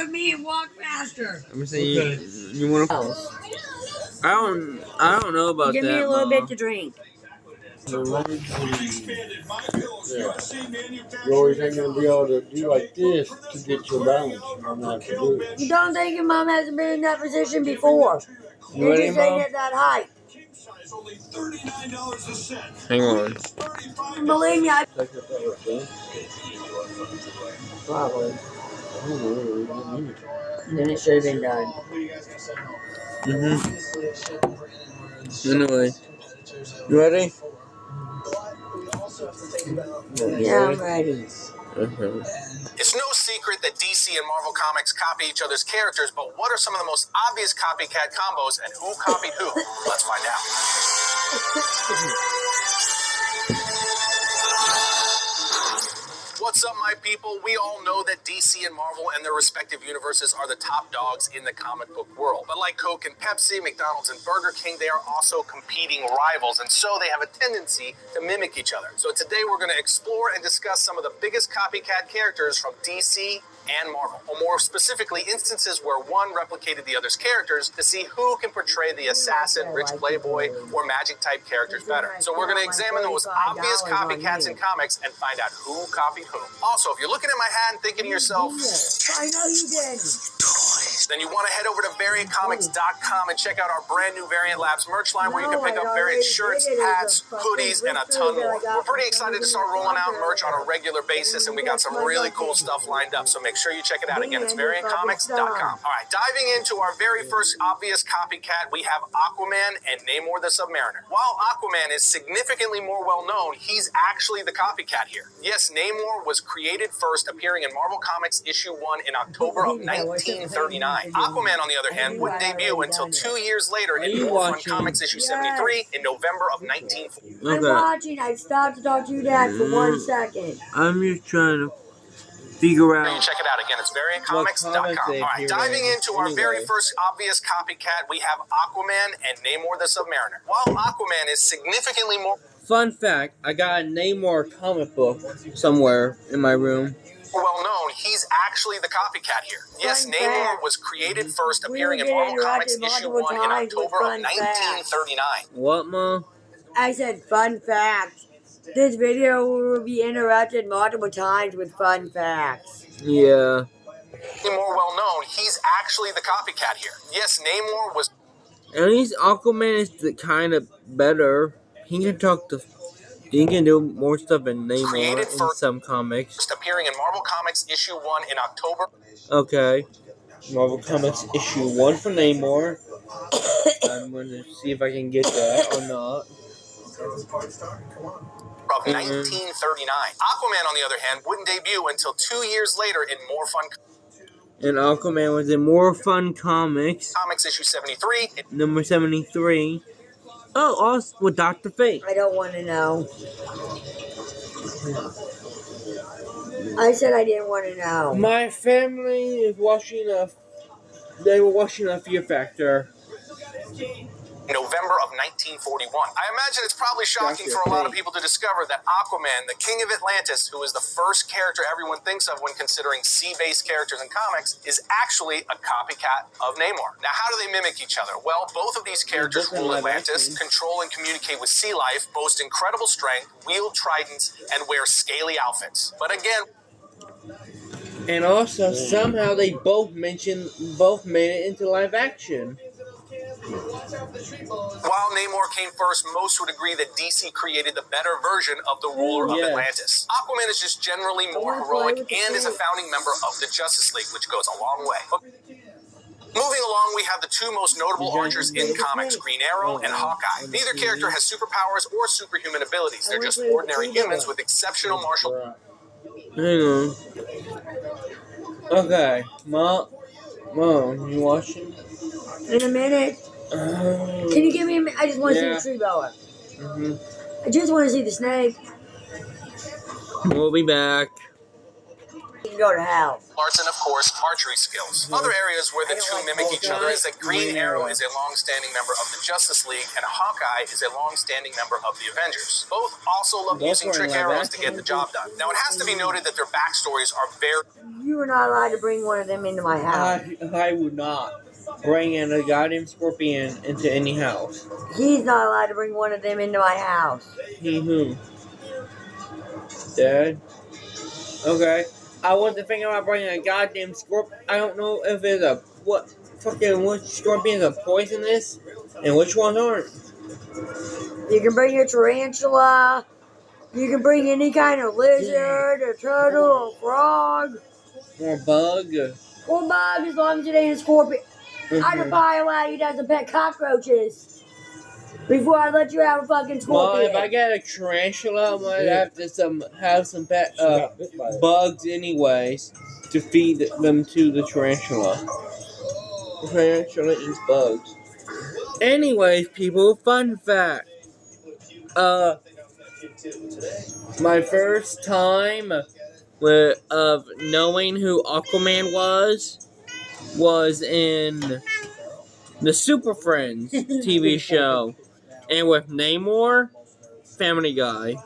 of me and walk faster. I'm saying you want to. I don't know about Give that. Give me a little bit to drink. You always ain't gonna be able to do like this to get your balance. You're gonna have to do it. You don't think your mom hasn't been in that position before? You ready, just ain't Mom? at that height. Hang on. Believe me, I Probably. then it should have been done. Anyway, you ready? Yeah, I'm ready. It's no secret that DC and Marvel Comics copy each other's characters, but what are some of the most obvious copycat combos and who copied who? Let's find out. What's up, my people? We all know that DC and Marvel and their respective universes are the top dogs in the comic book world. But like Coke and Pepsi, McDonald's and Burger King, they are also competing rivals, and so they have a tendency to mimic each other. So today we're going to explore and discuss some of the biggest copycat characters from DC and Marvel, or more specifically, instances where one replicated the other's characters to see who can portray the assassin, rich playboy, or magic-type characters better. So we're going to examine the most obvious copycats in comics and find out who copied who. Also, if you're looking at my hat and thinking to yourself, I know you did. then you want to head over to VariantComics.com and check out our brand new Variant Labs merch line where you can pick up Variant shirts, hats, hoodies, and a ton more. We're pretty excited to start rolling out merch on a regular basis, and we got some really cool stuff lined up, so make sure you check it out. Again, it's VariantComics.com. All right, diving into our very first obvious copycat, we have Aquaman and Namor the Submariner. While Aquaman is significantly more well-known, he's actually the copycat here. Yes, Namor was created first, appearing in Marvel Comics issue 1 in October of 1939. Aquaman, on the other hand, wouldn't debut until 2 years later in More Fun Comics issue 73 in November of 1940. I'm watching. I stopped to talk to your dad for 1 second. I'm just trying to figure out. Check it out again. It's VariantComics.com. All right, diving into our very first obvious copycat, we have Aquaman and Namor the Submariner. While Aquaman is significantly more Fun fact: I got a Namor comic book somewhere in my room. well known, he's actually the copycat here. Yes, Namor was created first, appearing in Marvel Comics issue 1 in October of 1939. What, Mom? I said fun fact. This video will be interrupted multiple times with fun facts. Yeah. More well known, he's actually the copycat here. Yes, Namor was. At least Aquaman is the kind of better. He can talk to. He can do more stuff than Namor in some comics. Appearing in Marvel Comics issue 1 in October. Okay. Marvel Comics issue 1 for Namor. I'm going to see if I can get that or not. Of 1939. Aquaman, on the other hand, wouldn't debut until 2 years later in More Fun. And Aquaman was in More Fun Comics. Comics issue 73. Number 73. Oh, also with Dr. Fate. I don't want to know. I said I didn't want to know. My family is watching They were watching a Fear Factor. November of 1941. I imagine it's probably shocking for a lot of people to discover that Aquaman, the King of Atlantis, who is the first character everyone thinks of when considering sea-based characters in comics, is actually a copycat of Namor. Now, how do they mimic each other? Well, both of these characters rule Atlantis, control and communicate with sea life, boast incredible strength, wield tridents, and wear scaly outfits. But again, and also somehow they both made it into live action. While Namor came first, most would agree that DC created the better version of the ruler of Atlantis. Aquaman is just generally more heroic and is a founding member of the Justice League, which goes a long way. Moving along, we have the two most notable archers in comics, Green Arrow and Hawkeye. Neither character has superpowers or superhuman abilities. They're just ordinary humans with exceptional martial arts. Hang on. Okay, Mom, you watching? In a minute. Can you give me a minute? I just want to see the tree blower. I just want to see the snake. We'll be back. can go to hell. Arts and, of course, archery skills. Other areas where the two mimic each other is that Green Arrow is a long-standing member of the Justice League and Hawkeye is a long-standing member of the Avengers. Both also love using trick arrows to get the job done. Now, it has to be noted that their backstories are very... You are not allowed to bring one of them into my house. I would not bring in a goddamn scorpion into any house. He's not allowed to bring one of them into my house. He who? Dad? Okay. I wasn't thinking about bringing a goddamn scorpion. I don't know if it's a... Which scorpions are poisonous and which ones aren't. You can bring a tarantula. You can bring any kind of lizard, or turtle, or frog. Or bug. Or bug, as long as it ain't a scorpion. I could probably allow you to pet cockroaches before I let you have a fucking scorpion. Well, if I get a tarantula, I might have to have some pet bugs anyways to feed them to the tarantula. The tarantula eats bugs. Anyways, people, fun fact. My first time of knowing who Aquaman was in the Super Friends TV show. And with Namor, Family Guy.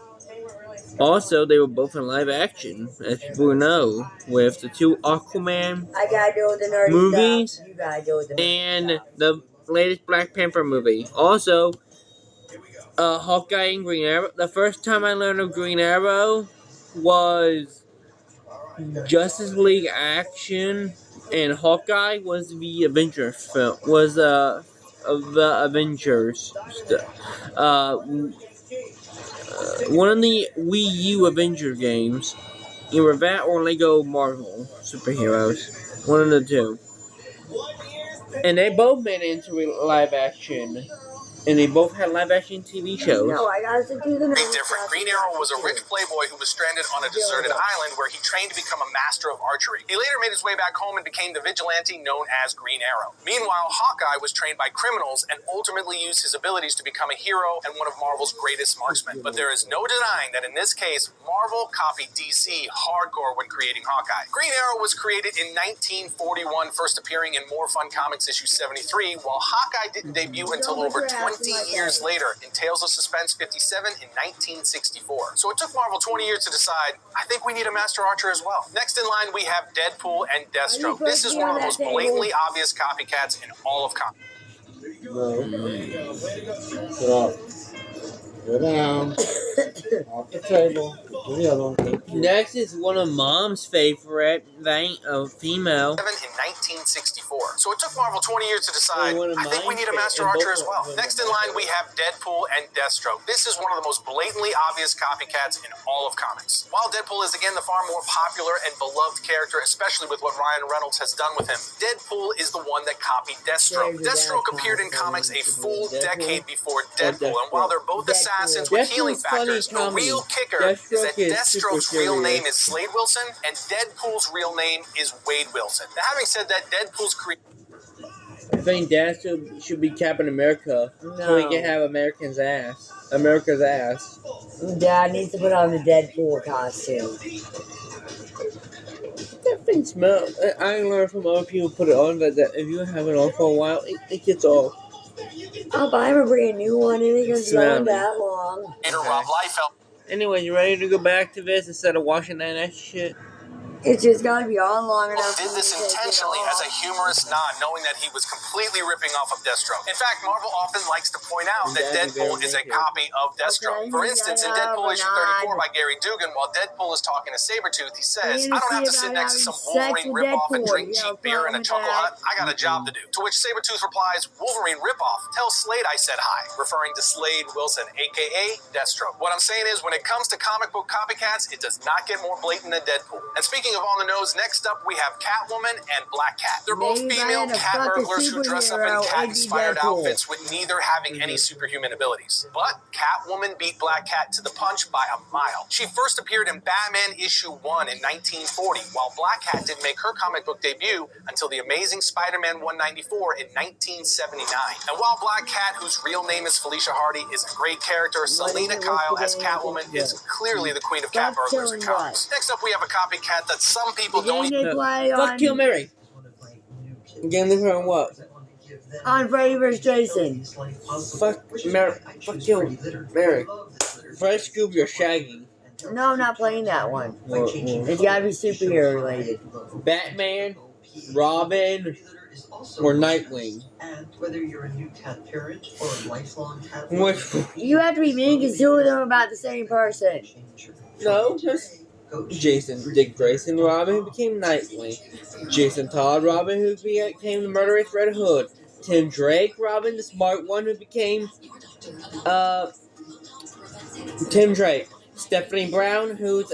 Also, they were both in live action, as people know, with the two Aquaman I gotta do with the nerdy movies stuff. You gotta do with the and the latest Black Panther movie. Also, Hawkeye and Green Arrow. The first time I learned of Green Arrow was Justice League Action, and Hawkeye was the Avengers film. Was the Avengers. One of the Wii U Avengers games. Either that or Lego Marvel superheroes. One of the two. And they both made it into live action. And they both had live action TV shows. No, I gotta do the nerdy different. Green Arrow was a rich playboy who was stranded on a deserted island where he trained to become a master of archery. He later made his way back home and became the vigilante known as Green Arrow. Meanwhile, Hawkeye was trained by criminals and ultimately used his abilities to become a hero and one of Marvel's greatest marksmen. But there is no denying that in this case, Marvel copied DC hardcore when creating Hawkeye. Green Arrow was created in 1941, first appearing in More Fun Comics issue 73, while Hawkeye didn't debut until over 20 years later in Tales of Suspense 57 in 1964. So it took Marvel 20 years to decide, I think we need a Master Archer as well. Next in line, we have Deadpool and Deathstroke. This is one of the most blatantly obvious copycats in all of comics. No. Go down. Off the table. To the other one. Next is one of Mom's favorite, female. In 1964. So it took Marvel 20 years to decide, I think we need a Master and Archer both as well. Next in line, we have Deadpool and Deathstroke. This is one of the most blatantly obvious copycats in all of comics. While Deadpool is again the far more popular and beloved character, especially with what Ryan Reynolds has done with him, Deadpool is the one that copied Deathstroke. Deathstroke appeared in comics a full decade before Deadpool, and while they're both assassins with healing factors, the real kicker is that Deathstroke's real name is Slade Wilson, and Deadpool's real name is Wade Wilson. Now, having said that, Deadpool's I think Dad should be Captain America, so he can have America's ass. Dad needs to put on the Deadpool costume. That thing smells. I learned from other people put it on that if you have it on for a while, it gets old. I'll buy him a brand new one, and it goes on that long. Rob Liefeld. Anyway, you ready to go back to this instead of watching that shit? It's just gotta be on long enough. Did this intentionally as a humorous nod, knowing that he was completely ripping off of Deathstroke. In fact, Marvel often likes to point out that Deadpool is a copy of Deathstroke. For instance, in Deadpool issue 34 by Gary Dugan, while Deadpool is talking to Sabretooth, he says, I don't have to sit next to some Wolverine ripoff and drink cheap beer in a chuckle hut. I got a job to do. To which Sabretooth replies, Wolverine ripoff? Tell Slade I said hi, referring to Slade Wilson, aka Deathstroke. What I'm saying is, when it comes to comic book copycats, it does not get more blatant than Deadpool. And speaking of on the nose, next up we have Catwoman and Black Cat. They're both female cat burglars who dress up in cat-inspired outfits with neither having any superhuman abilities. But Catwoman beat Black Cat to the punch by a mile. She first appeared in Batman issue 1 in 1940, while Black Cat didn't make her comic book debut until The Amazing Spider-Man 194 in 1979. And while Black Cat, whose real name is Felicia Hardy, is a great character, Selena Kyle as Catwoman is clearly the queen of cat burglars in comics. Next up we have a copycat that's some people The don't game even... they play Fuck on, Kill Mary. Game they play on what? on Freddy vs. Jason. Fuck Mary. Fuck Kill Mary. Freddy, Scooby, or Shaggy. No, I'm not playing that one. Well, It's gotta be superhero related. Batman, Robin, or Nightwing. Whether you're a new cat parent or a lifelong cat Which? You have to be mean because two of them are about the same person. No, just Jason Dick Grayson Robin, who became Nightwing. Jason Todd Robin, who became the murderous Red Hood. Tim Drake Robin, the smart one, who became Tim Drake. Stephanie Brown, who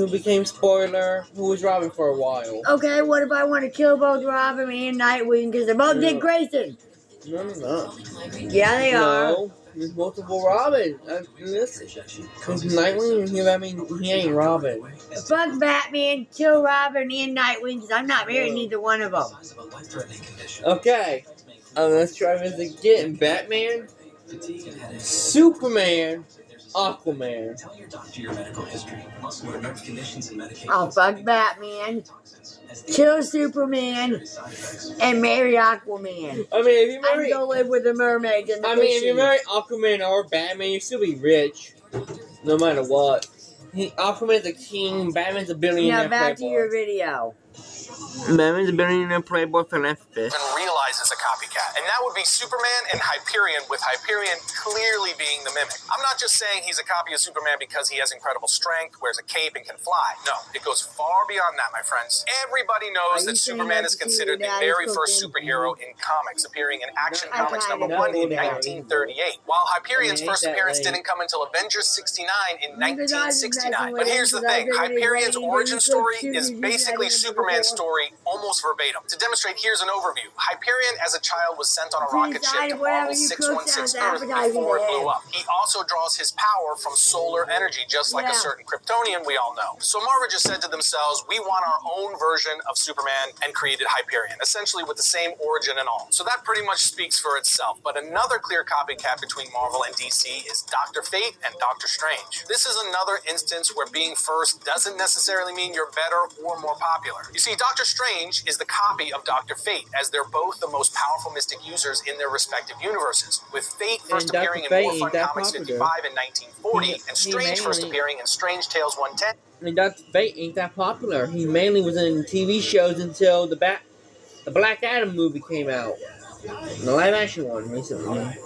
became Spoiler, who was Robin for a while. Okay, what if I want to kill both Robin and Nightwing because they're both Dick Grayson? No, no. Yeah, they are. No, there's multiple Robin. This Nightwing, I mean, he ain't Robin. Fuck Batman, kill Robin and Nightwing because I'm not married to neither one of them. Okay, let's try this again. Batman, Superman, Aquaman. I'll fuck Batman, kill Superman, and marry Aquaman. I mean, if you I marry, go live with the mermaids and the if you fishies. marry Aquaman or Batman, you still be rich, no matter what. Aquaman's a king, Batman's a billionaire Now back to playboy. your video. Batman's a billionaire playboy philanthropist. even realize is a copycat. And that would be Superman and Hyperion, with Hyperion clearly being the mimic. I'm not just saying he's a copy of Superman because he has incredible strength, wears a cape, and can fly. No, it goes far beyond that, my friends. Everybody knows that Superman is considered the very first superhero in comics, appearing in Action Comics #1 in 1938, while Hyperion's first appearance didn't come until Avengers 69 in 1969. But here's the thing, Hyperion's origin story is basically Superman's story almost verbatim. To demonstrate, here's an overview. Hyperion as a child was sent on a rocket ship to Marvel 616 Earth before it blew up. He also draws his power from solar energy, just like a certain Kryptonian we all know. So Marvel just said to themselves, we want our own version of Superman, and created Hyperion, essentially with the same origin and all. So that pretty much speaks for itself. But another clear copycat between Marvel and DC is Dr. Fate and Doctor Strange. This is another instance where being first doesn't necessarily mean you're better or more popular. You see, Doctor Strange is the copy of Dr. Fate, as they're both the most powerful mystic users in their respective universes, with Fate first appearing in War Fun Comics 55 in 1940, and Strange first appearing in Strange Tales 110. I mean, Dr. Fate ain't that popular. He mainly was in TV shows until the Black Adam movie came out. The live action one recently.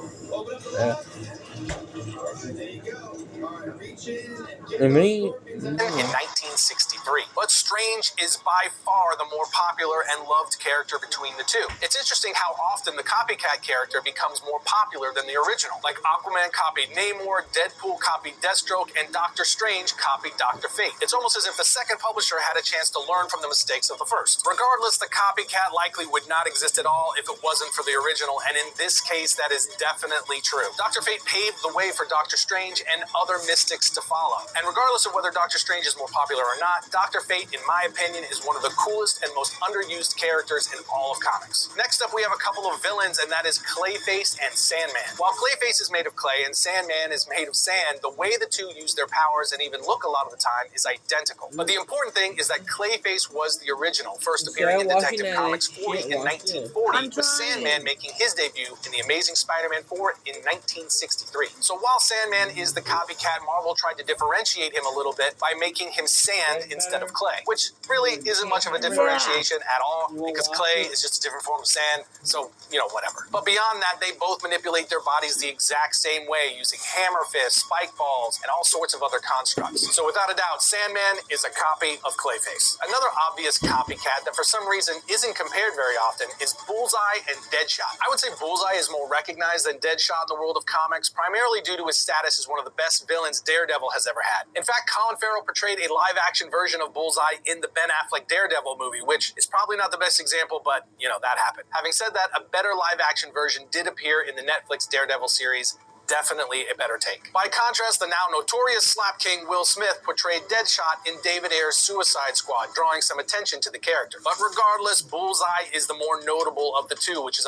In 1963. But Strange is by far the more popular and loved character between the two. It's interesting how often the copycat character becomes more popular than the original. Like Aquaman copied Namor, Deadpool copied Deathstroke, and Doctor Strange copied Dr. Fate. It's almost as if the second publisher had a chance to learn from the mistakes of the first. Regardless, the copycat likely would not exist at all if it wasn't for the original, and in this case, that is definitely true. Dr. Fate paved the way for Doctor Strange and other mystics to follow. And regardless of whether Doctor Strange is more popular or not, Dr. Fate, in my opinion, is one of the coolest and most underused characters in all of comics. Next up, we have a couple of villains, and that is Clayface and Sandman. While Clayface is made of clay and Sandman is made of sand, the way the two use their powers and even look a lot of the time is identical. But the important thing is that Clayface was the original, first appearing in Detective Comics 40 in 1940, with Sandman making his debut in The Amazing Spider-Man 4 in 1963. So while Sandman is the copycat, Marvel tried to differentiate him a little bit by making him sand instead of clay, which really isn't much of a differentiation at all, because clay is just a different form of sand, so, you know, whatever. But beyond that, they both manipulate their bodies the exact same way, using hammer fists, spike balls, and all sorts of other constructs. So without a doubt, Sandman is a copy of Clayface. Another obvious copycat that for some reason isn't compared very often is Bullseye and Deadshot. I would say Bullseye is more recognized than Deadshot in the world of comics, primarily due to his status as one of the best villains Daredevil has ever had. In fact, Colin Farrell portrayed a live-action version of Bullseye in the Ben Affleck Daredevil movie, which is probably not the best example, but, you know, that happened. Having said that, a better live-action version did appear in the Netflix Daredevil series. Definitely a better take. By contrast, the now notorious Slap King Will Smith portrayed Deadshot in David Ayer's Suicide Squad, drawing some attention to the character. But regardless, Bullseye is the more notable of the two, which is...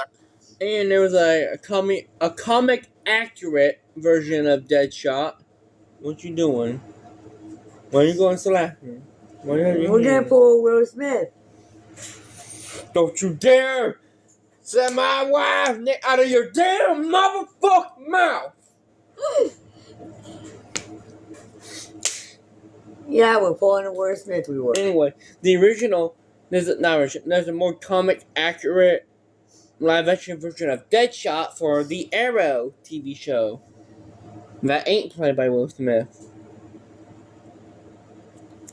And there was a comic accurate version of Deadshot. What you doing? Why are you going slapping? We're gonna pull Will Smith. Don't you dare say my wife out of your damn motherfucking mouth. Yeah, we're pulling a Will Smith. We were. Anyway, the original, there's a more comic accurate live action version of Deadshot for the Arrow TV show. That ain't played by Will Smith.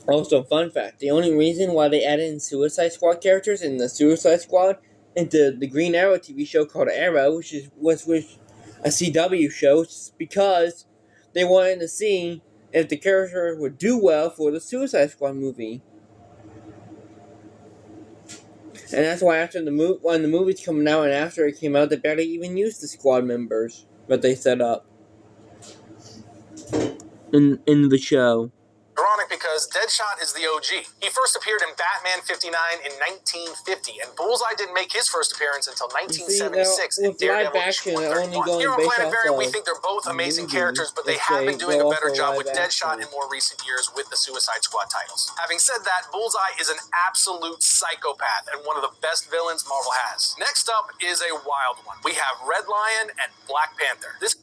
Also, fun fact, the only reason why they added in Suicide Squad characters in the Suicide Squad into the Green Arrow TV show called Arrow, which was a CW show, is because they wanted to see if the character would do well for the Suicide Squad movie. And that's why when the movie's coming out and after it came out, they barely even used the squad members that they set up in the show. Ironic because Deadshot is the OG. He first appeared in Batman 59 in 1950, and Bullseye didn't make his first appearance until 1976 in Daredevil issue 131. Here on Planet Variant, we think they're both amazing characters, but they have been doing a better job with Deadshot in more recent years with the Suicide Squad titles. Having said that, Bullseye is an absolute psychopath and one of the best villains Marvel has. Next up is a wild one. We have Red Lion and Black Panther. This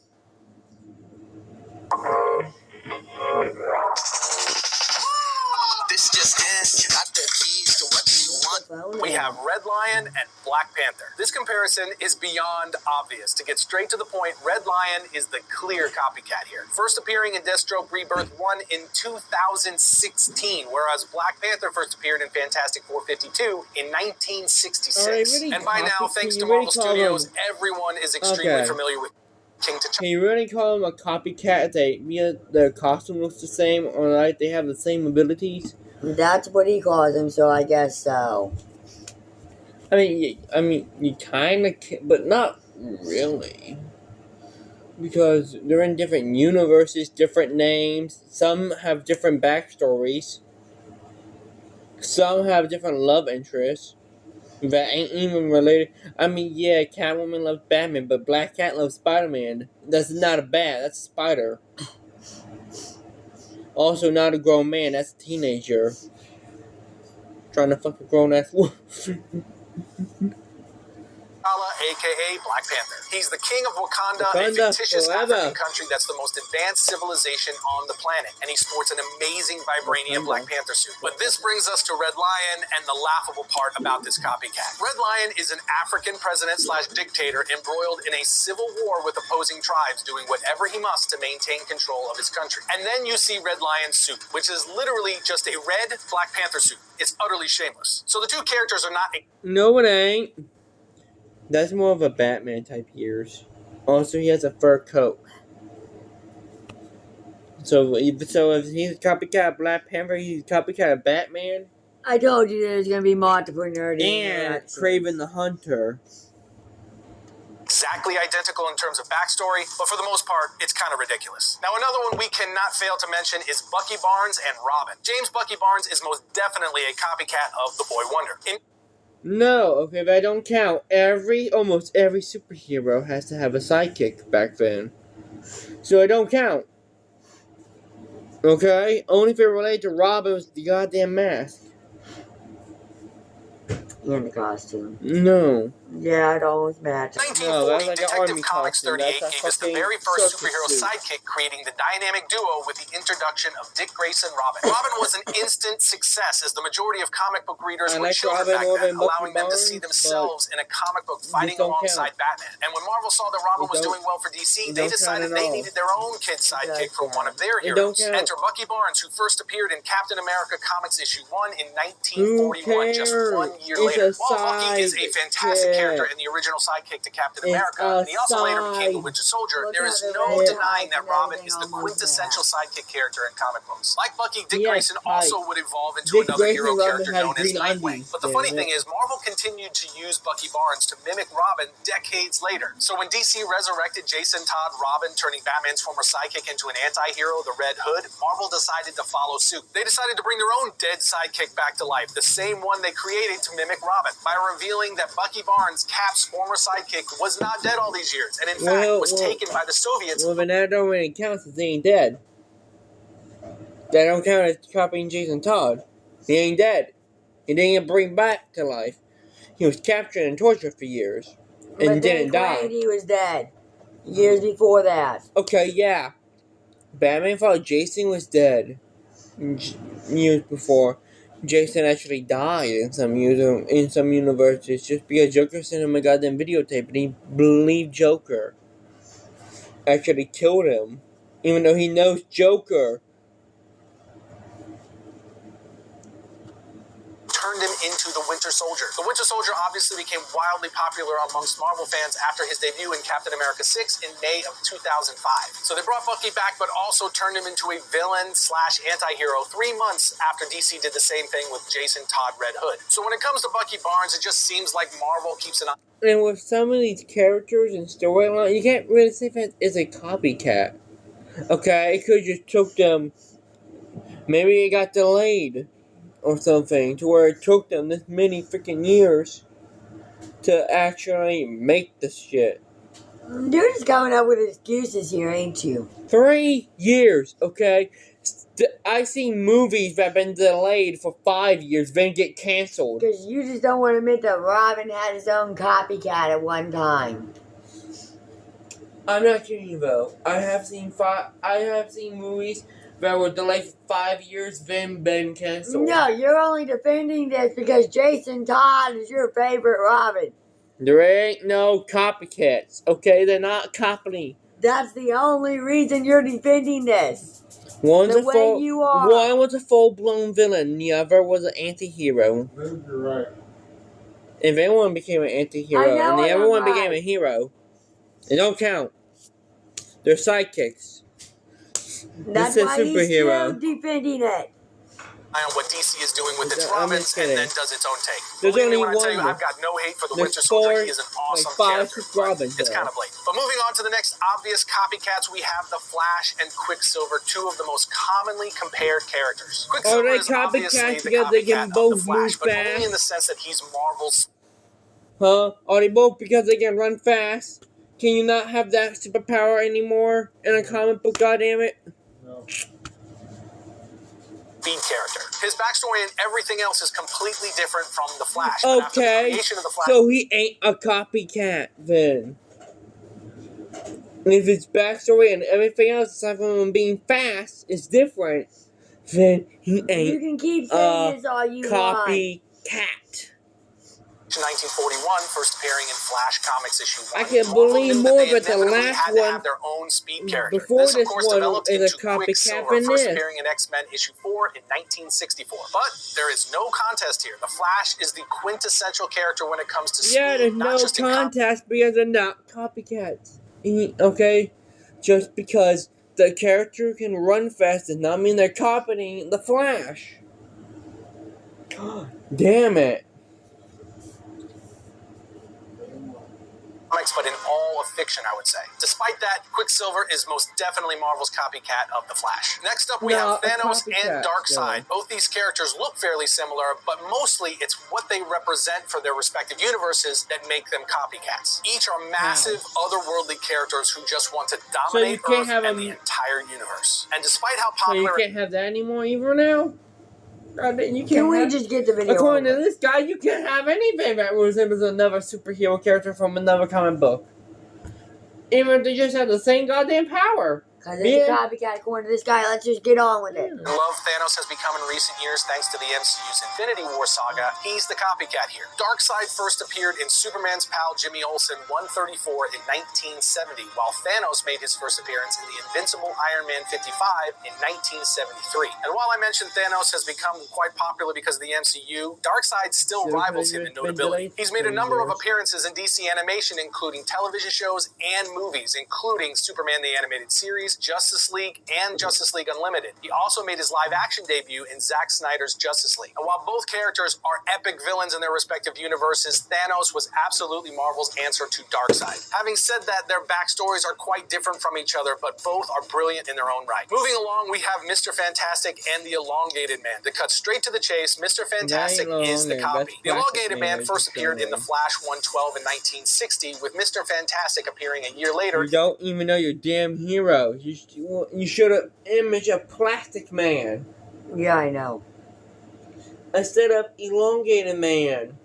just is got the keys to what you want. We have Red Lion and Black Panther. This comparison is beyond obvious. To get straight to the point, Red Lion is the clear copycat here. First appearing in Deathstroke Rebirth 1 in 2016, whereas Black Panther first appeared in Fantastic Four 52 in 1966. And by now, thanks to Marvel Studios, everyone is extremely familiar with King T'Challa. Can you really call them a copycat if their costume looks the same or like they have the same abilities? That's what he calls him, so I guess so. I mean, you kind of, but not really, because they're in different universes, different names. Some have different backstories. Some have different love interests that ain't even related. I mean, yeah, Catwoman loves Batman, but Black Cat loves Spider-Man. That's not a bat. That's a spider. Also, not a grown man. That's a teenager trying to fuck a grown-ass woman. A.k.a. Black Panther. He's the king of Wakanda, a fictitious African country that's the most advanced civilization on the planet, and he sports an amazing vibranium Black Panther suit. But this brings us to Red Lion and the laughable part about this copycat. Red Lion is an African president/dictator embroiled in a civil war with opposing tribes, doing whatever he must to maintain control of his country. And then you see Red Lion's suit, which is literally just a red Black Panther suit. It's utterly shameless. So the two characters are not... No, it ain't. That's more of a Batman type ears. Also, he has a fur coat. So if he's a copycat of Black Panther, he's a copycat of Batman. I told you there's gonna be multiple nerdy. And Kraven the Hunter. Exactly identical in terms of backstory, but for the most part, it's kind of ridiculous. Now, another one we cannot fail to mention is Bucky Barnes and Robin. James Bucky Barnes is most definitely a copycat of the Boy Wonder. No, okay, that don't count. Almost every superhero has to have a sidekick back then. So it don't count. Okay? Only if it related to Robin was the goddamn mask. In the costume. No. Yeah, it almost matches. 1940, Detective Comics 38 gave us the very first superhero sidekick, creating the dynamic duo with the introduction of Dick Grayson Robin. Robin was an instant success, as the majority of comic book readers were children back then, allowing them to see themselves in a comic book fighting alongside Batman. And when Marvel saw that Robin was doing well for DC, they decided they needed their own kid sidekick for one of their heroes. Enter Bucky Barnes, who first appeared in Captain America Comics issue 1 in 1941, just 1 year later. While Bucky is a fantastic character and the original sidekick to Captain America, and he also later became the Winter Soldier, there is no denying that Robin is the quintessential sidekick character in comic books. Like Bucky, Dick Grayson also would evolve into another hero character known as Nightwing. But the funny thing is, Marvel continued to use Bucky Barnes to mimic Robin decades later. So when DC resurrected Jason Todd Robin, turning Batman's former sidekick into an anti-hero, the Red Hood, Marvel decided to follow suit. They decided to bring their own dead sidekick back to life, the same one they created to mimic Robin, by revealing that Bucky Barnes, Cap's former sidekick, was not dead all these years, and in fact was taken by the Soviets. Well, but that don't really count since he ain't dead. That don't count as copying Jason Todd. He ain't dead. He didn't get bring back to life. He was captured and tortured for years and But they didn't die. claimed he was dead years before that. Okay, yeah. Batman thought Jason was dead years before. Jason actually died in some universes just because Joker sent him a goddamn videotape and he believed Joker actually killed him, even though he knows Joker. Turned him into the Winter Soldier. The Winter Soldier obviously became wildly popular amongst Marvel fans after his debut in Captain America 6 in May of 2005. So they brought Bucky back, but also turned him into a villain / anti-hero 3 months after DC did the same thing with Jason Todd Red Hood. So when it comes to Bucky Barnes, it just seems like Marvel keeps an eye. And with some of these characters and storyline, you can't really say that it's a copycat. Okay, it could just took them. Maybe it got delayed or something to where it took them this many freaking years to actually make the shit. You're just coming up with excuses here, ain't you? 3 years, okay? I've seen movies that have been delayed for 5 years, then get canceled. Because you just don't want to admit that Robin had his own copycat at one time. I'm not kidding you though. I have seen movies that were delayed for 5 years, then been canceled. No, you're only defending this because Jason Todd is your favorite Robin. There ain't no copycats, okay? They're not copying. That's the only reason you're defending this. One's The way you are. One was a full-blown villain, the other was an anti-hero. Maybe you're right. If anyone became an anti-hero, I know and the I'm other one right. became a hero, it don't count. They're sidekicks. That's This is why he's superhero. still defending it. On what DC is doing with its I'm Robins just and kidding. then does its own take. There's Believe me only when I tell you, one. I've got no hate for the There's Winter Soldier. four, He is an awesome like 5 character. Robins, It's though. kind of late. But moving on to the next obvious copycats, we have the Flash and Quicksilver, two of the most commonly compared characters. Quicksilver they is obviously copycats the because they copycat can of the both Flash, move but only in fast? the sense that he's Marvel's. Huh? Are they both because they can run fast? Can you not have that superpower anymore in a comic book, goddammit? No. speed character. His backstory and everything else is completely different from the Flash. But after the Okay, creation of the Flash, so he ain't a copycat then. And if his backstory and everything else, aside from him being fast, is different, then he You ain't can keep saying this all you want. copycat. 1941, first appearing in Flash Comics issue 1. I can Marvel believe knew more, that they but the inevitably last had to one, have their own speed character. before This, of this course, one, developed is a into copycat Quicksilver, than first this. appearing in X-Men issue 4 in 1964. But there is no contest here. The Flash is the quintessential character when it comes to speed, Yeah, there's not no just in contest because they're not copycats. Okay? Just because the character can run fast does not mean they're copying the Flash. God damn it. comics, but in all of fiction, I would say. Despite that, Quicksilver is most definitely Marvel's copycat of the Flash. Next up, we have Thanos and Darkseid. Both these characters look fairly similar, but mostly it's what they represent for their respective universes that make them copycats. Each are massive, otherworldly characters who just want to dominate Earth and the entire universe. And despite how popular... So you can't have that anymore either now? You Can we just get the video? According to this guy, you can't have anything that resembles another superhero character from another comic book. Even if they just have the same goddamn power. Because it's a copycat according to this guy. Let's just get on with it. Love Thanos has become in recent years thanks to the MCU's Infinity War saga. He's the copycat here. Darkseid first appeared in Superman's pal Jimmy Olsen 134 in 1970, while Thanos made his first appearance in the Invincible Iron Man 55 in 1973. And while I mentioned Thanos has become quite popular because of the MCU, Darkseid still rivals him in notability. He's made a number of appearances in DC animation, including television shows and movies, including Superman the Animated Series, Justice League, and Justice League Unlimited. He also made his live-action debut in Zack Snyder's Justice League. And while both characters are epic villains in their respective universes, Thanos was absolutely Marvel's answer to Darkseid. Having said that, their backstories are quite different from each other, but both are brilliant in their own right. Moving along, we have Mr. Fantastic and the Elongated Man. To cut straight to the chase, Mr. Fantastic is the copy. The Elongated Man first appeared in The Flash 112 in 1960, with Mr. Fantastic appearing a year later. You don't even know your damn hero. You should have imaged a Plastic Man. Yeah, I know. instead of elongated man.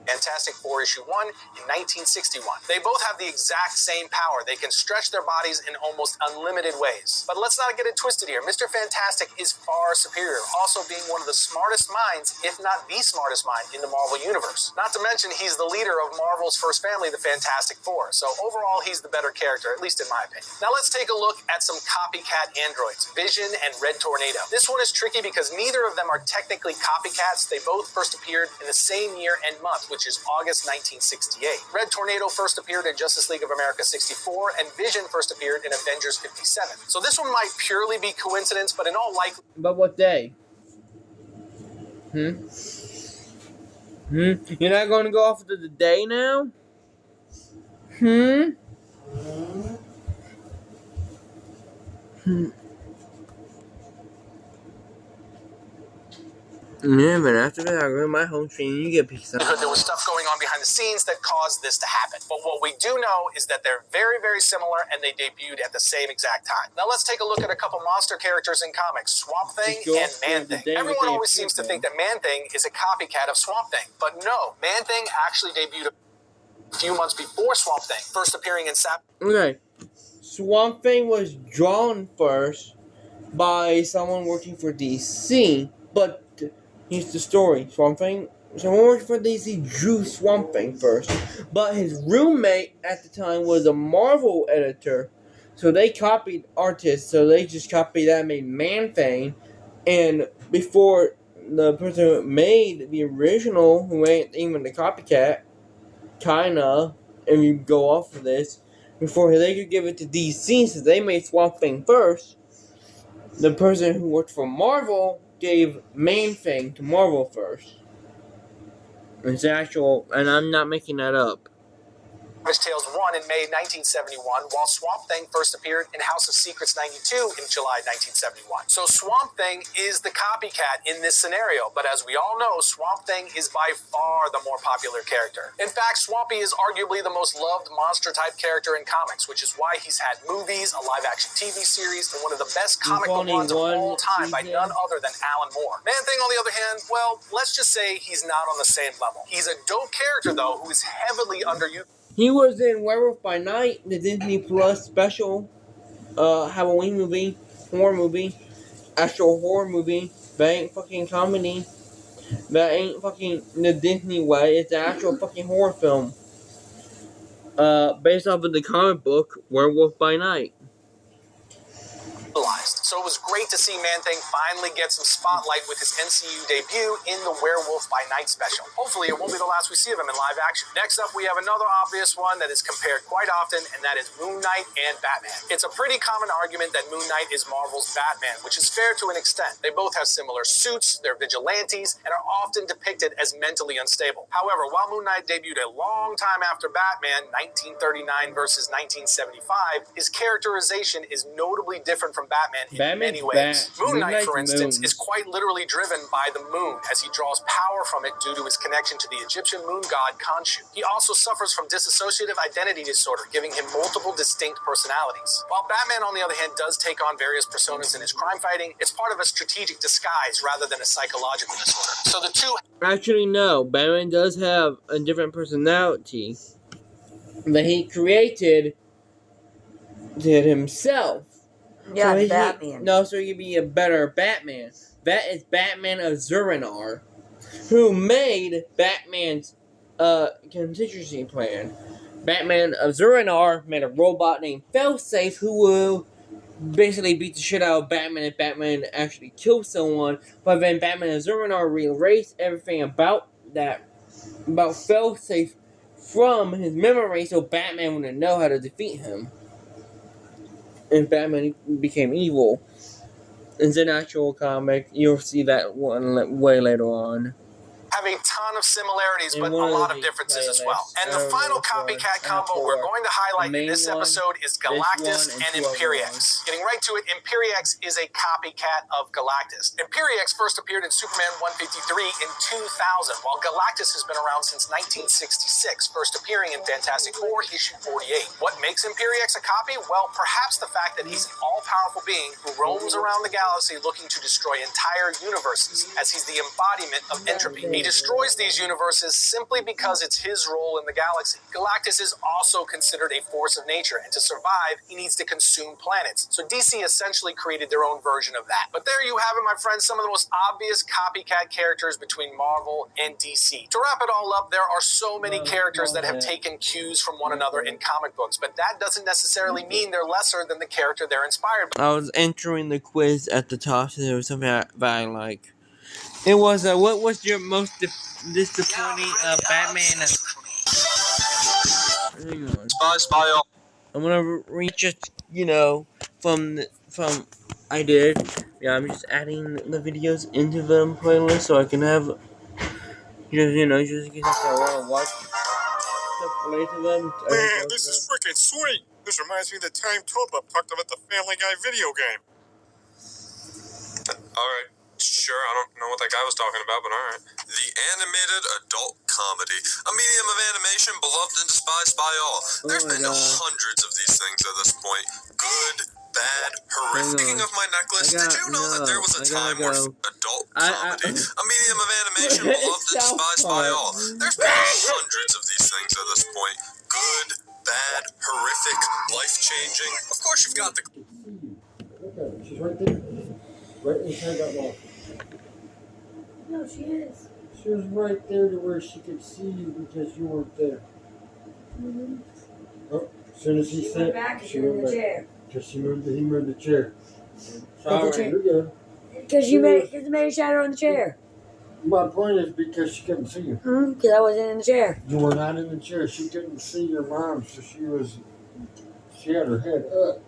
Fantastic Four issue 1 in 1961. They both have the exact same power. They can stretch their bodies in almost unlimited ways. But let's not get it twisted here. Mr. Fantastic is far superior, also being one of the smartest minds, if not the smartest mind, in the Marvel Universe. Not to mention, he's the leader of Marvel's first family, the Fantastic Four. So overall, he's the better character, at least in my opinion. Now let's take a look at some copycat androids, Vision and Red Tornado. This one is tricky because neither of them are technically copycats. They both first appeared in the same year and month, which is August 1968. Red Tornado first appeared in Justice League of America 64, and Vision first appeared in Avengers 57. So this one might purely be coincidence, but in all likelihood... But what day? You're not going to go off of the day now? Yeah, but after that, I go to my home screen and you get pizza. There was stuff going on behind the scenes that caused this to happen. But what we do know is that they're very, very similar, and they debuted at the same exact time. Now let's take a look at a couple monster characters in comics, Swamp Thing and Man-Thing. Everyone always seems to think that Man-Thing is a copycat of Swamp Thing, but no, Man-Thing actually debuted a few months before Swamp Thing, first appearing in Okay, Swamp Thing was drawn first by someone working for DC, but here's the story. Someone working for DC drew Swamp Thing first, but his roommate at the time was a Marvel editor, so they copied artists, so they just copied that and made Man-Thing, and before the person who made the original, who ain't even the copycat, kinda, and you go off of this, before they could give it to DC, since they made Swamp Thing first, the person who worked for Marvel gave Man-Thing to Marvel first. It's actual, and I'm not making that up. Savage Tales 1 in May 1971, while Swamp Thing first appeared in House of Secrets 92 in July 1971. So Swamp Thing is the copycat in this scenario, but as we all know, Swamp Thing is by far the more popular character. In fact, Swampy is arguably the most loved monster-type character in comics, which is why he's had movies, a live-action TV series, and one of the best comic book runs of all time by none other than Alan Moore. Man-Thing, on the other hand, well, let's just say he's not on the same level. He's a dope character, though, who is heavily underutilized. He was in Werewolf by Night, the Disney Plus special Halloween movie, horror movie, actual horror movie. That ain't fucking comedy. That ain't fucking the Disney way. It's an actual fucking horror film. Based off of the comic book Werewolf by Night. So it was great to see Man-Thing finally get some spotlight with his MCU debut in the Werewolf by Night special. Hopefully it won't be the last we see of him in live action. Next up, we have another obvious one that is compared quite often, and that is Moon Knight and Batman. It's a pretty common argument that Moon Knight is Marvel's Batman, which is fair to an extent. They both have similar suits, they're vigilantes, and are often depicted as mentally unstable. However, while Moon Knight debuted a long time after Batman, 1939 versus 1975, his characterization is notably different from Batman in many ways. Moon Knight, for instance, is quite literally driven by the moon, as he draws power from it due to his connection to the Egyptian moon god Khonshu. He also suffers from dissociative identity disorder, giving him multiple distinct personalities. While Batman, on the other hand, does take on various personas in his crime fighting, it's part of a strategic disguise rather than a psychological disorder. So the two... Actually, no. Batman does have a different personality that he created himself. Yeah, so Batman. So he could be a better Batman. That is Batman of Zur-En-Arrh, who made Batman's contingency plan. Batman of Zur-En-Arrh made a robot named Failsafe who will basically beat the shit out of Batman if Batman actually kills someone. But then Batman of Zur-En-Arrh erased everything about Failsafe from his memory, so Batman wouldn't know how to defeat him. And Batman became evil. In the actual comic, you'll see that one way later on. have a ton of similarities, In but a one of lot of these differences as playlists, well. And the I don't final know which one. copycat I have combo we're four. going to highlight The in this main one, episode is one, Galactus and and two other Imperiex. ones. Getting right to it, Imperiex is a copycat of Galactus. Imperiex first appeared in Superman 153 in 2000, while Galactus has been around since 1966, first appearing in Fantastic Four issue 48. What makes Imperiex a copy? Well, perhaps the fact that he's an all-powerful being who roams around the galaxy looking to destroy entire universes, as he's the embodiment of entropy. He destroys these universes simply because it's his role in the galaxy. Galactus is also considered a force of nature, and to survive, he needs to consume planets. So DC essentially created their own version of that. But there you have it, my friends, some of the most obvious copycat characters between Marvel and DC. To wrap it all up, there are so many characters that have taken cues from one another in comic books, but that doesn't necessarily mean they're lesser than the character they're inspired by. I was entering the quiz at the top, so there was something that I like. It was, what was your most disappointing Batman? Hang on. Spy. I'm gonna reach it, from I did. Yeah, I'm just adding the videos into the playlist so I can have, just in case I want to watch stuff related to them. Man, this is freaking sweet! This reminds me of the time Topa talked about the Family Guy video game. Alright, sure, I don't know what that guy was talking about, but alright. The animated adult comedy. A medium of animation beloved and despised by all. There's been hundreds of these things at this point. Good, bad, horrific. Speaking of my necklace, did you know that there was a time where adult comedy, a medium of animation beloved and despised by all. There's been hundreds of these things at this point. Good, bad, horrific, life-changing. Of course you've got the... Look at her. She's right there. Right inside that wall. No, she is. She was right there to where she could see you because you weren't there. Oh, as soon as he She said, went back she in went the back. chair. Because he moved the chair. Sorry. You're good. Because you made a shadow in the chair. My point is because she couldn't see you. Because I wasn't in the chair. You were not in the chair. She couldn't see your mom, so she had her head up.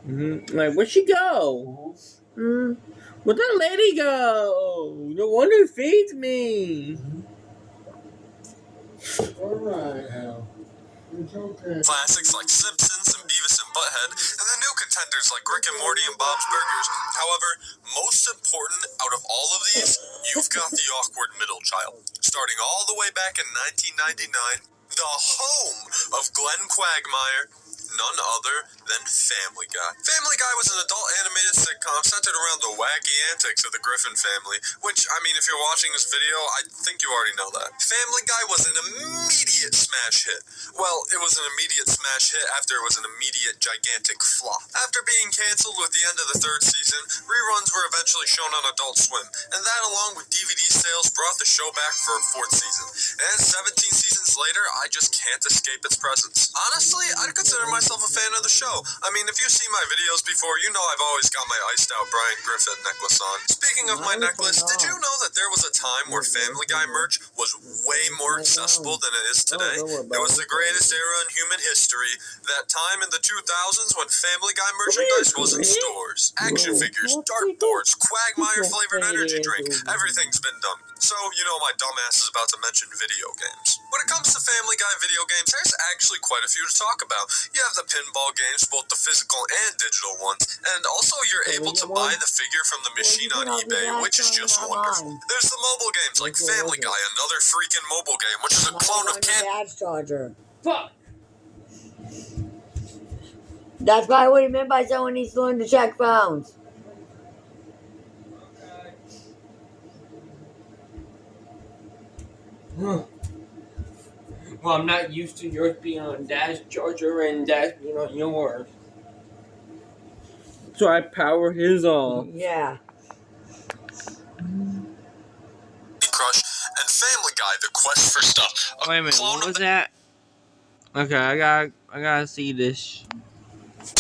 Like, where'd she go? Where'd that lady go? No wonder it feeds me. Alright, Hal. It's okay. Classics like Simpsons and Beavis and Butthead, and the new contenders like Rick and Morty and Bob's Burgers. However, most important out of all of these, you've got the awkward middle child. Starting all the way back in 1999, the home of Glenn Quagmire, none other than Family Guy. Family Guy was an adult animated sitcom centered around the wacky antics of the Griffin family, which, I mean, if you're watching this video, I think you already know that. Family Guy was an immediate smash hit. Well, it was an immediate smash hit after it was an immediate gigantic flop. After being canceled with the end of the third season, reruns were eventually shown on Adult Swim, and that along with DVD sales brought the show back for a fourth season. And 17 seasons later, I just can't escape its presence. Honestly, I'd consider myself a fan of the show. I mean, if you see my videos before, you know I've always got my iced out Brian Griffith necklace on. Speaking of my necklace, did you know that there was a time where Family Guy merch was way more accessible than it is today? It was the greatest era in human history. That time in the 2000s when Family Guy merchandise was in stores. Action figures, dartboards, Quagmire flavored energy drink, everything's been done. So, you know my dumbass is about to mention video games. When it comes to Family Guy video games, there's actually quite a few to talk about. You have the pinball games, both the physical and digital ones, and also you're able to buy the figure from the machine on eBay, which is just wonderful. There's the mobile games like Family Guy, another freaking mobile game, which is a clone of Candy. Dad's charger. Fuck. That's probably what he meant by someone needs to learn to check phones. Well, I'm not used to yours being on Dad's charger and Dad's being on yours. So I power his on. Yeah. Crush and Family Guy, The Quest for Stuff. Wait a minute, what was that? Okay, I gotta see this.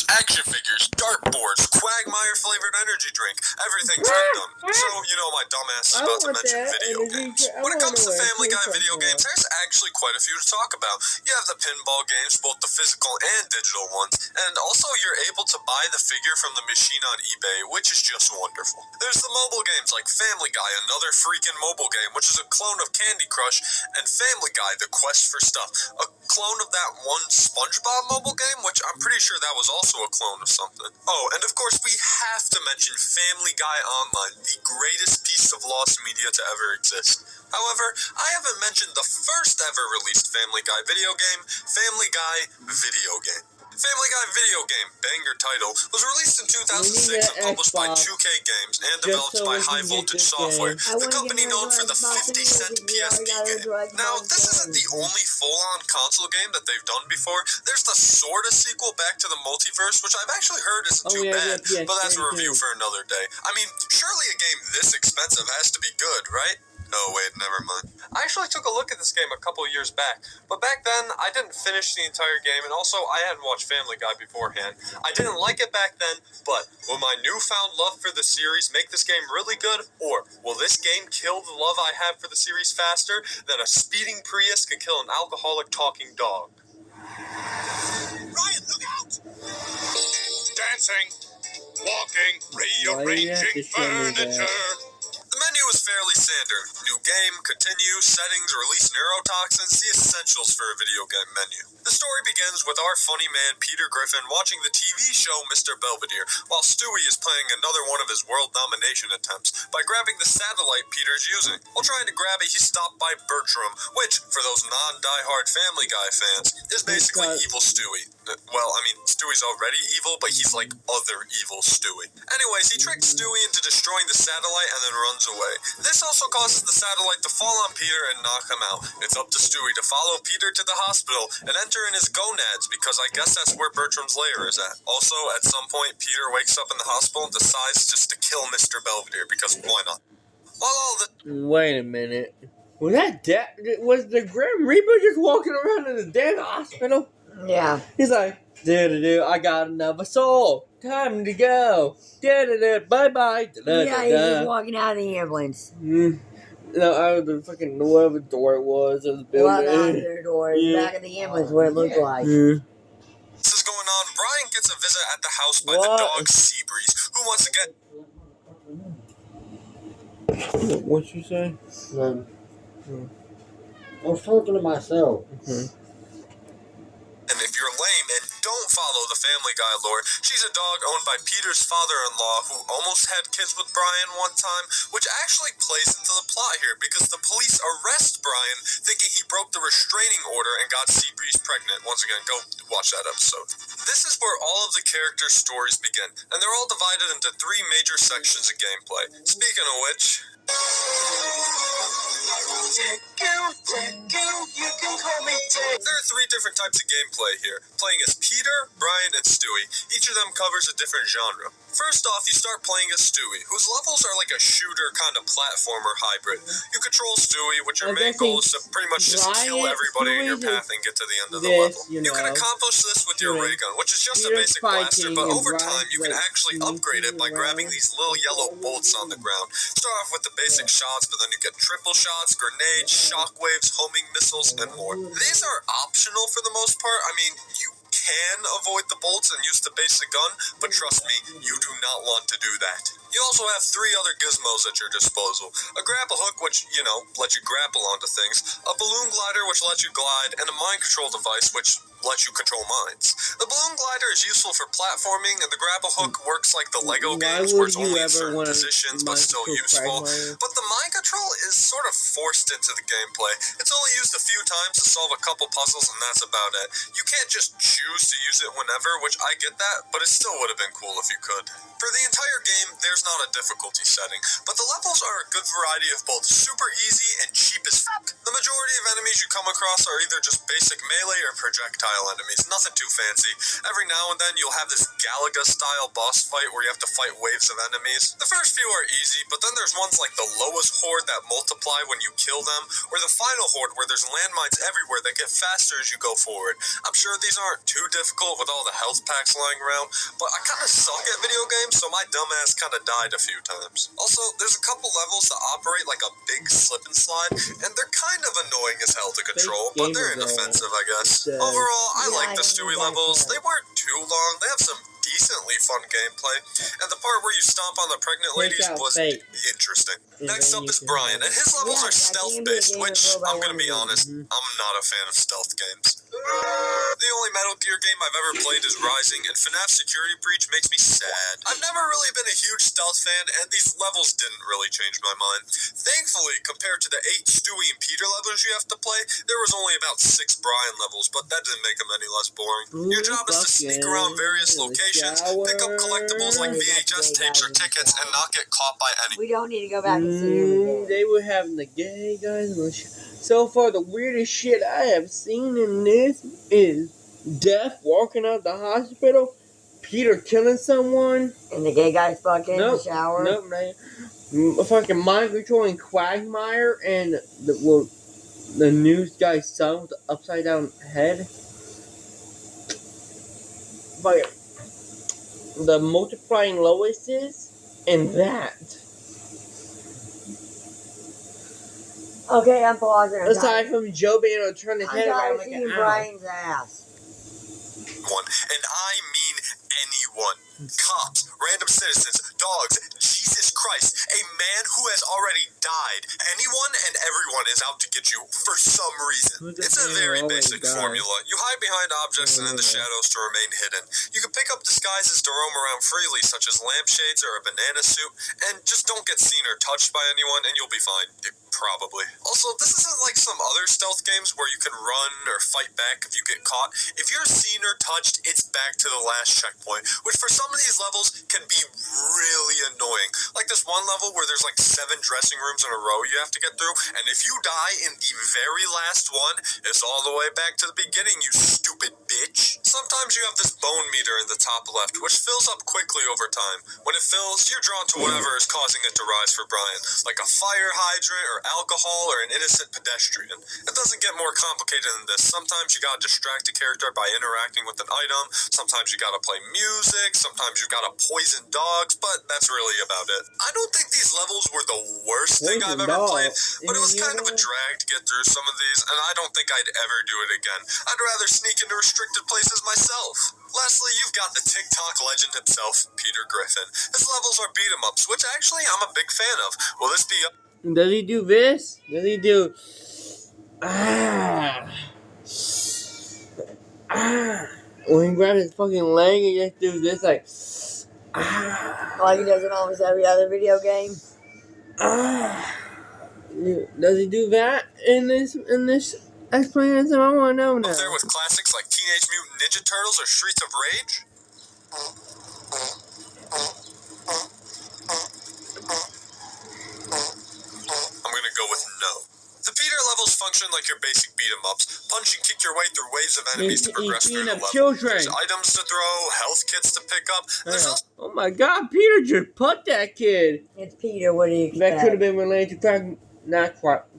Action figures, dartboards, Quagmire flavored energy drink, everything's random. So, you know my dumbass is about to mention video games. When it comes to Family Guy video games, there's actually quite a few to talk about. You have the pinball games, both the physical and digital ones, and also you're able to buy the figure from the machine on eBay, which is just wonderful. There's the mobile games like Family Guy, another freaking mobile game, which is a clone of Candy Crush, and Family Guy, The Quest for Stuff, a clone of that one SpongeBob mobile game, which I'm pretty sure that was also a clone of something. Oh, and of course we have to mention Family Guy Online, the greatest piece of lost media to ever exist. However, I haven't mentioned the first ever released Family Guy video game, Family Guy Video Game. Family Guy Video Game, banger title, was released in 2006 and published by 2K Games and developed by High Voltage Software, the company known for the 50-cent PSP game. Now, this isn't the only full-on console game that they've done before. There's the sort of sequel Back to the Multiverse, which I've actually heard isn't too bad, but that's a review for another day. I mean, surely a game this expensive has to be good, right? Oh, wait, never mind. I actually took a look at this game a couple of years back, but back then, I didn't finish the entire game, and also, I hadn't watched Family Guy beforehand. I didn't like it back then, but will my newfound love for the series make this game really good, or will this game kill the love I have for the series faster than a speeding Prius can kill an alcoholic talking dog? Ryan, look out! Dancing, walking, rearranging furniture. The menu is fairly standard. New game, continue, settings, release neurotoxins, the essentials for a video game menu. The story begins with our funny man Peter Griffin watching the TV show Mr. Belvedere, while Stewie is playing another one of his world domination attempts by grabbing the satellite Peter's using. While trying to grab it, he's stopped by Bertram, which, for those non-diehard Family Guy fans, is basically evil Stewie. Well, I mean, Stewie's already evil, but he's like other evil Stewie. Anyways, he tricks Stewie into destroying the satellite and then runs away. This also causes the satellite to fall on Peter and knock him out. It's up to Stewie to follow Peter to the hospital and enter in his gonads, because I guess that's where Bertram's lair is at. Also, at some point, Peter wakes up in the hospital and decides just to kill Mr. Belvedere, because why not? While all the... Wait a minute. Was was the Grim Reaper just walking around in the damn hospital? Yeah. He's like, I got another soul. Time to go. Bye-bye. Yeah, he's just walking out of the ambulance. No, out of the fucking whatever door it was. It was building. Well, not their door. Back of the ambulance, what it looked like. This is going on. Brian gets a visit at the house by the dog Seabreeze, who wants to get... What'd you say? I was talking to myself. And if you're lame and don't follow the Family Guy lore, she's a dog owned by Peter's father-in-law who almost had kids with Brian one time, which actually plays into the plot here because the police arrest Brian thinking he broke the restraining order and got Seabreeze pregnant. Once again, go watch that episode. This is where all of the characters' stories begin, and they're all divided into 3 major sections of gameplay. Speaking of which... There are 3 different types of gameplay here, playing as Peter, Brian, and Stewie. Each of them covers a different genre. First off, you start playing as Stewie, whose levels are like a shooter kind of platformer hybrid. You control Stewie, which your main goal is to pretty much just kill everybody in your path and get to the end of the level. You can accomplish this with your ray gun, which is just a basic blaster, but over time you can actually upgrade it by grabbing these little yellow bolts on the ground. Start off with the basic shots, but then you get triple shots, grenades, shockwaves, homing missiles, and more. These are optional for the most part. I mean, you can avoid the bolts and use the basic gun, but trust me, you do not want to do that. You also have 3 other gizmos at your disposal. A grapple hook, which, lets you grapple onto things, a balloon glider, which lets you glide, and a mind control device, which lets you control minds. The balloon glider is useful for platforming, and the grapple hook works like the Lego games, where it's only in certain positions, but still useful. But the mind control is sort of forced into the gameplay. It's only used a few times to solve a couple puzzles, and that's about it. You can't just choose to use it whenever, which I get that, but it still would have been cool if you could. For the entire game, there's not a difficulty setting, but the levels are a good variety of both super easy and cheap as fuck. The majority of enemies you come across are either just basic melee or projectile enemies, nothing too fancy. Every now and then you'll have this Galaga-style boss fight where you have to fight waves of enemies. The first few are easy, but then there's ones like the lowest horde that multiply when you kill them, or the final horde where there's landmines everywhere that get faster as you go forward. I'm sure these aren't too difficult with all the health packs lying around, but I kinda suck at video games, so my dumbass kinda died a few times. Also, there's a couple levels that operate like a big slip and slide, and they're kind of annoying as hell to control, but they're inoffensive, I guess. Overall, I like the Stewie levels. They weren't too long. They have some decently fun gameplay, and the part where you stomp on the pregnant ladies was interesting. Next up is Brian, and his levels are stealth-based, which, I'm gonna be honest, I'm not a fan of stealth games. The only Metal Gear game I've ever played is Rising, and FNAF Security Breach makes me sad. I've never really been a huge stealth fan, and these levels didn't really change my mind. Thankfully, compared to the 8 Stewie and Peter levels you have to play, there was only about 6 Brian levels, but that didn't make them any less boring. Your job is to sneak around various locations, pick up collectibles like VHS tapes or tickets, and not get caught by anyone. We don't need to go back and see him again. They were having the gay guys. So far, the weirdest shit I have seen in this is Death walking out the hospital, Peter killing someone, And the gay guy's fucking in the shower. Nope, man. Fucking mind controlling Quagmire and the news guy's son with the upside down head. Fucking the multiplying Loises and that. Okay, I'm pausing. Aside from Joe being able to turn his head around like an owl. Brian's ass. And I mean anyone. Cops, random citizens, dogs, Jesus Christ, a man who has already died. Anyone and everyone is out to get you for some reason. It's a very basic formula. You hide behind objects and in the shadows to remain hidden. You can pick up disguises to roam around freely, such as lampshades or a banana suit, and just don't get seen or touched by anyone and you'll be fine. Probably. Also, this isn't like some other stealth games where you can run or fight back if you get caught. If you're seen or touched, it's back to the last checkpoint, which for some of these levels can be really annoying. Like this one level where there's like 7 dressing rooms in a row you have to get through, and if you die in the very last one, it's all the way back to the beginning, you stupid bitch. Sometimes you have this bone meter in the top left, which fills up quickly over time. When it fills, you're drawn to whatever is causing it to rise for Brian, like a fire hydrant or alcohol or an innocent pedestrian. It doesn't get more complicated than this. Sometimes you gotta distract a character by interacting with an item, sometimes you gotta play music, sometimes you gotta poison dogs, but that's really about it. I don't think these levels were the worst thing I've ever played, but it was kind of a drag to get through some of these, and I don't think I'd ever do it again. I'd rather sneak into restricted places myself. Lastly, you've got the TikTok legend himself, Peter Griffin. His levels are beat-em-ups, which actually I'm a big fan of. Will this be Does he do this? Does he do when he grabs his fucking leg, he just do this like Like he does in almost every other video game. Does he do that in this explanation? I want to know now. up there with classics like Teenage Mutant Ninja Turtles or Streets of Rage? I'm gonna go with no. The Peter levels function like your basic beat-em-ups. Punch and kick your way through waves of enemies to progress through the level. There's items to throw, health kits to pick up. There's also Oh my god, Peter just put that kid. It's Peter, what do you expect? That could have been related to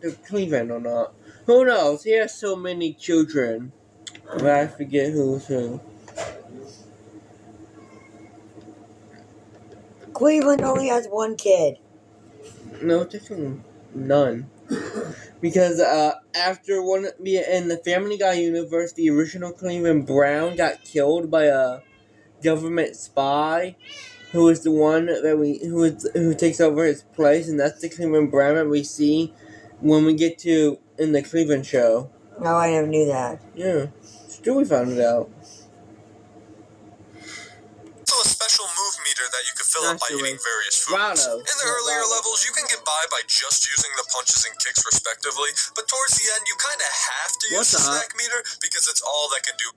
to Cleveland or not. Who knows? He has so many children. But I forget who's who. Cleveland only has one kid. No, technically none. Because after in the Family Guy universe, the original Cleveland Brown got killed by a government spy, who is the one that who takes over his place, and that's the Cleveland Brown that we see when we get to in the Cleveland show. No, I never knew that. Yeah, Stewie found it out. a special move meter that you can fill up by eating various foods. Rado. In the earlier levels, you can get by just using the punches and kicks respectively, but towards the end, you kind of have to use the snack meter because it's all that can do.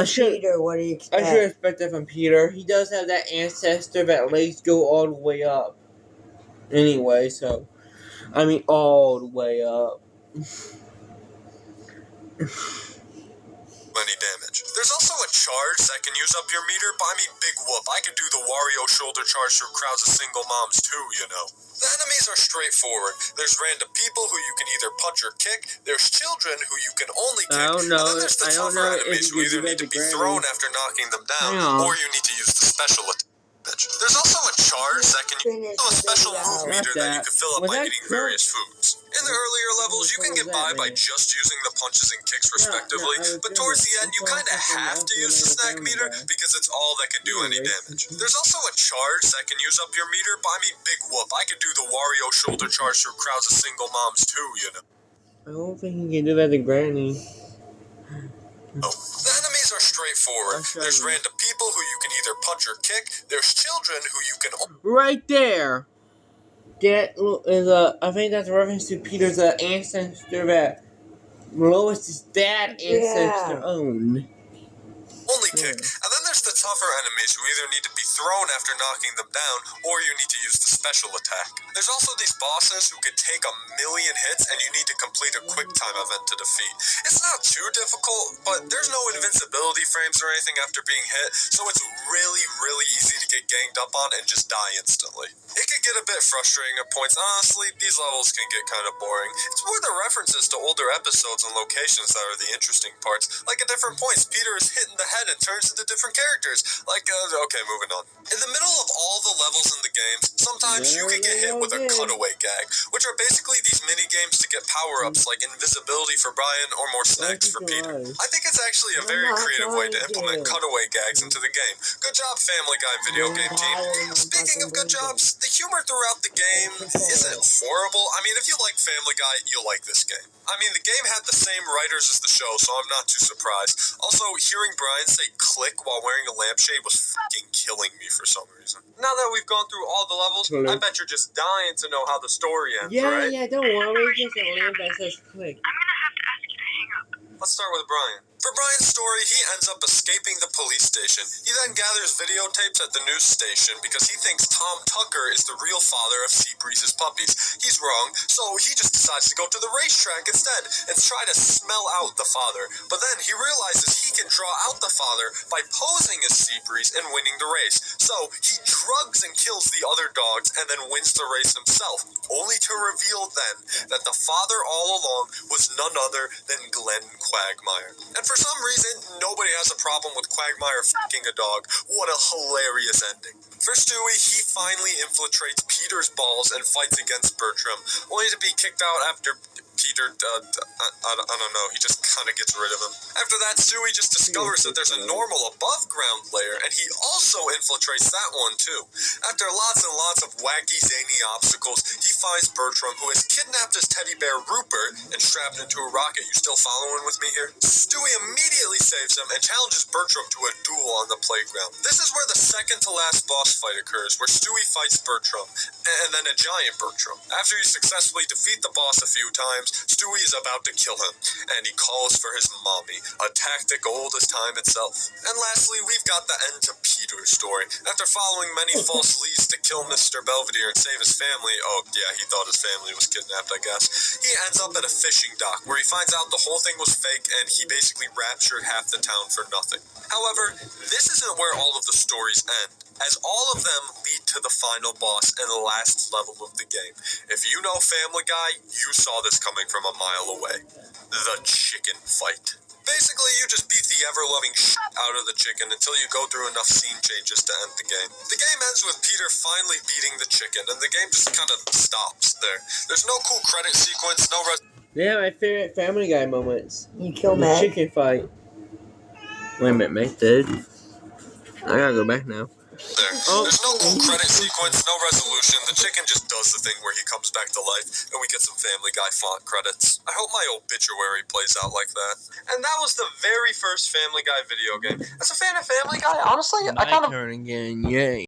Peter, what do you expect? I should expect that from Peter. He does have that ancestor that legs go all the way up. Anyway, so I mean all the way up. Any damage. There's also a charge that can use up your meter, but I mean, big whoop. I could do the Wario shoulder charge through crowds of single moms too, you know. The enemies are straightforward. There's random people who you can either punch or kick. There's children who you can only kick. I don't know. And then there's the tougher enemies who either need to be thrown after knocking them down, or you need to use the special attack. There's also a charge that can use a special move meter that you can fill up by eating various foods. In the earlier levels, you can get by just using the punches and kicks respectively, but towards the end, you kind of have to use the snack meter because it's all that can do any damage. There's also a charge that can use up your meter, but I mean, big whoop. I could do the Wario shoulder charge through crowds of single moms too, you know. I don't think you can do that to Granny. The enemies are straightforward. There's random people who you can either punch or kick. There's children who you can... Right there! That is I think that's a reference to Peter's ancestor that Lois's dad ancestor owned. only kick. And then there's the tougher enemies who either need to be thrown after knocking them down, or you need to use the special attack. There's also these bosses who could take 1,000,000 hits and you need to complete a quick time event to defeat. It's not too difficult, but there's no invincibility frames or anything after being hit, so it's really, really easy to get ganged up on and just die instantly. It could get a bit frustrating at points. Honestly, these levels can get kind of boring. It's more the references to older episodes and locations that are the interesting parts. Like at different points, Peter is hit in the head and turns into different characters. Like, okay, moving on. In the middle of all the levels in the games, sometimes you can get hit with a cutaway gag, which are basically these mini games to get power-ups like invisibility for Brian or more snacks for Peter. I think it's actually a very creative way to implement cutaway gags into the game. Good job, Family Guy video game team. Speaking of good jobs, the humor throughout the game isn't horrible. I mean, if you like Family Guy, you'll like this game. I mean, the game had the same writers as the show, so I'm not too surprised. Also, hearing Brian say click while wearing a lampshade was fucking killing me for some reason. Now that we've gone through all the levels, I bet you're just dying to know how the story ends, right? Yeah, don't worry. Just a lamp that says click. I'm gonna have to ask you to hang up. Let's start with Brian. For Brian's story, he ends up escaping the police station. He then gathers videotapes at the news station because he thinks Tom Tucker is the real father of Seabreeze's puppies. He's wrong, so he just decides to go to the racetrack instead and try to smell out the father. But then he realizes he can draw out the father by posing as Seabreeze and winning the race. So he drugs and kills the other dogs and then wins the race himself, only to reveal then that the father all along was none other than Glenn Quagmire. And for some reason, nobody has a problem with Quagmire f***ing a dog. What a hilarious ending. For Stewie, he finally infiltrates Peter's balls and fights against Bertram, only to be kicked out after Peter, I don't know, he just kind of gets rid of him. After that, Stewie just discovers that there's a normal above-ground layer, and he also infiltrates that one too. After lots and lots of wacky, zany obstacles, he finds Bertram, who has kidnapped his teddy bear Rupert and strapped into a rocket. You still following with me here? Stewie immediately saves him and challenges Bertram to a duel on the playground. This is where the second-to-last boss fight occurs, where Stewie fights Bertram, and then a giant Bertram. After you successfully defeat the boss a few times, Stewie is about to kill him, and he calls for his mommy, a tactic old as time itself. And lastly, we've got the end to Peter's story. After following many false leads to kill Mr. Belvedere and save his family, oh yeah, he thought his family was kidnapped, I guess, he ends up at a fishing dock, where he finds out the whole thing was fake, and he basically raptured half the town for nothing. However, this isn't where all of the stories end, as all of them lead to the final boss and the last level of the game. If you know Family Guy, you saw this coming from a mile away. The chicken fight. Basically, you just beat the ever-loving shit out of the chicken until you go through enough scene changes to end the game. The game ends with Peter finally beating the chicken, and the game just kind of stops there. There's no cool credit sequence, no Yeah, my favorite Family Guy moments. You kill The Meg? chicken fight. Wait a minute, Meg dead. I gotta go back now. there. There's no cool credit sequence, no resolution. The chicken just does the thing where he comes back to life, and we get some Family Guy font credits. I hope my obituary plays out like that. And that was the very first Family Guy video game. As a fan of Family Guy, honestly, I kind of... My turn again, yay.